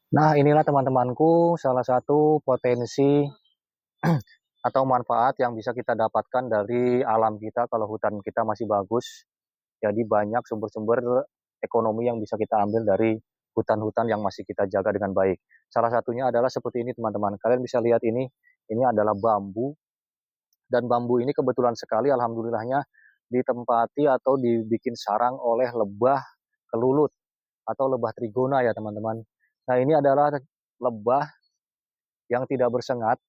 Nah, inilah teman-temanku salah satu potensi atau manfaat yang bisa kita dapatkan dari alam kita kalau hutan kita masih bagus. Jadi banyak sumber-sumber ekonomi yang bisa kita ambil dari hutan-hutan yang masih kita jaga dengan baik. Salah satunya adalah seperti ini teman-teman. Kalian bisa lihat ini adalah bambu. Dan bambu ini kebetulan sekali alhamdulillahnya ditempati atau dibikin sarang oleh lebah kelulut atau lebah trigona ya teman-teman. Nah ini adalah lebah yang tidak bersengat,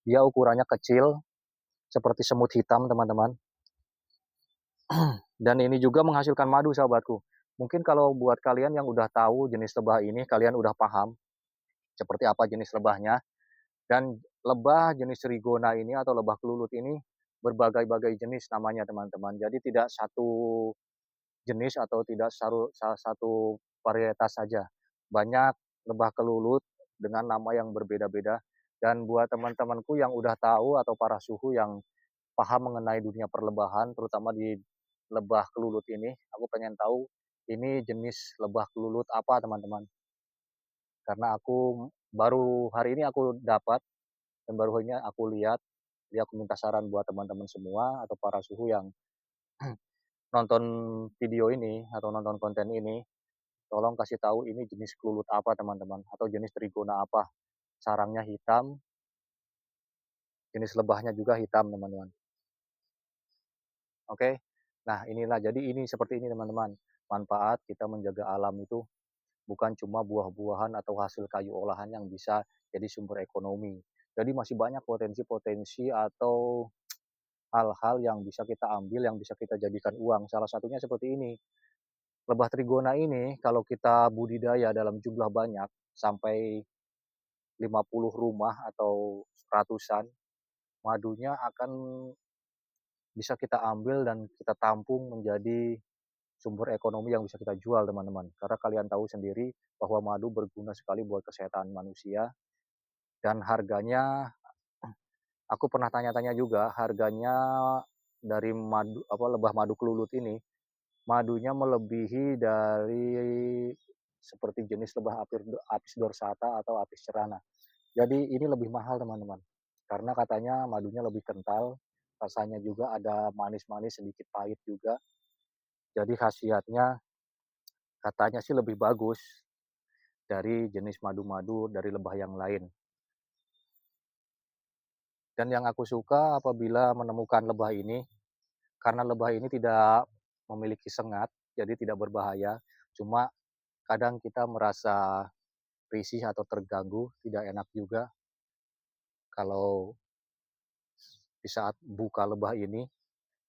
dia ukurannya kecil seperti semut hitam teman-teman. Dan ini juga menghasilkan madu sahabatku. Mungkin kalau buat kalian yang udah tahu jenis lebah ini, kalian udah paham seperti apa jenis lebahnya. Dan lebah jenis rigona ini atau lebah kelulut ini berbagai-bagai jenis namanya teman-teman. Jadi tidak satu jenis atau tidak salah satu varietas saja. Banyak lebah kelulut dengan nama yang berbeda-beda. Dan buat teman-temanku yang udah tahu atau para suhu yang paham mengenai dunia perlebahan, terutama di lebah kelulut ini, aku pengen tahu ini jenis lebah kelulut apa teman-teman. Karena aku baru hari ini aku dapat dan baru ini aku lihat, jadi aku minta saran buat teman-teman semua atau para suhu yang nonton video ini atau nonton konten ini, tolong kasih tahu ini jenis kelulut apa teman-teman atau jenis trigona apa. Sarangnya hitam, jenis lebahnya juga hitam teman-teman. Oke. Nah, inilah jadi ini seperti ini teman-teman. Manfaat kita menjaga alam itu bukan cuma buah-buahan atau hasil kayu olahan yang bisa jadi sumber ekonomi. Jadi masih banyak potensi-potensi atau hal-hal yang bisa kita ambil, yang bisa kita jadikan uang. Salah satunya seperti ini. Lebah trigona ini kalau kita budidaya dalam jumlah banyak sampai 50 rumah atau ratusan, madunya akan bisa kita ambil dan kita tampung menjadi sumber ekonomi yang bisa kita jual teman-teman. Karena kalian tahu sendiri bahwa madu berguna sekali buat kesehatan manusia dan harganya, aku pernah tanya-tanya juga harganya dari madu apa lebah madu kelulut ini, madunya melebihi dari seperti jenis lebah apis dorsata atau apis cerana. Jadi ini lebih mahal teman-teman. Karena katanya madunya lebih kental, rasanya juga ada manis-manis sedikit pahit juga. Jadi khasiatnya katanya sih lebih bagus dari jenis madu-madu dari lebah yang lain. Dan yang aku suka apabila menemukan lebah ini, karena lebah ini tidak memiliki sengat, jadi tidak berbahaya. Cuma kadang kita merasa risih atau terganggu, tidak enak juga kalau di saat buka lebah ini.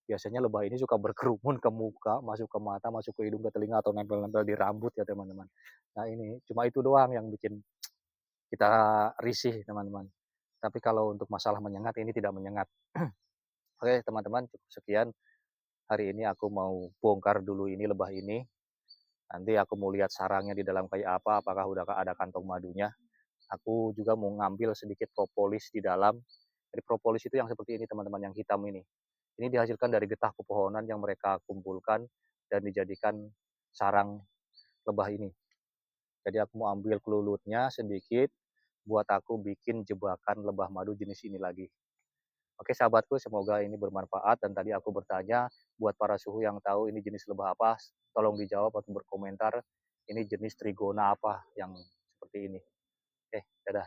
Biasanya lebah ini suka berkerumun ke muka, masuk ke mata, masuk ke hidung, ke telinga, atau nempel-nempel di rambut ya teman-teman. Nah ini cuma itu doang yang bikin kita risih teman-teman. Tapi kalau untuk masalah menyengat ini tidak menyengat. Oke teman-teman, cukup sekian. Hari ini aku mau bongkar dulu ini lebah ini. Nanti aku mau lihat sarangnya di dalam kayak apa, apakah udah ada kantong madunya. Aku juga mau ngambil sedikit propolis di dalam. Jadi propolis itu yang seperti ini teman-teman, yang hitam ini. Ini dihasilkan dari getah pepohonan yang mereka kumpulkan dan dijadikan sarang lebah ini. Jadi aku mau ambil kelulutnya sedikit buat aku bikin jebakan lebah madu jenis ini lagi. Oke sahabatku, semoga ini bermanfaat. Dan tadi aku bertanya buat para suhu yang tahu ini jenis lebah apa, tolong dijawab atau berkomentar ini jenis trigona apa yang seperti ini. Dadah.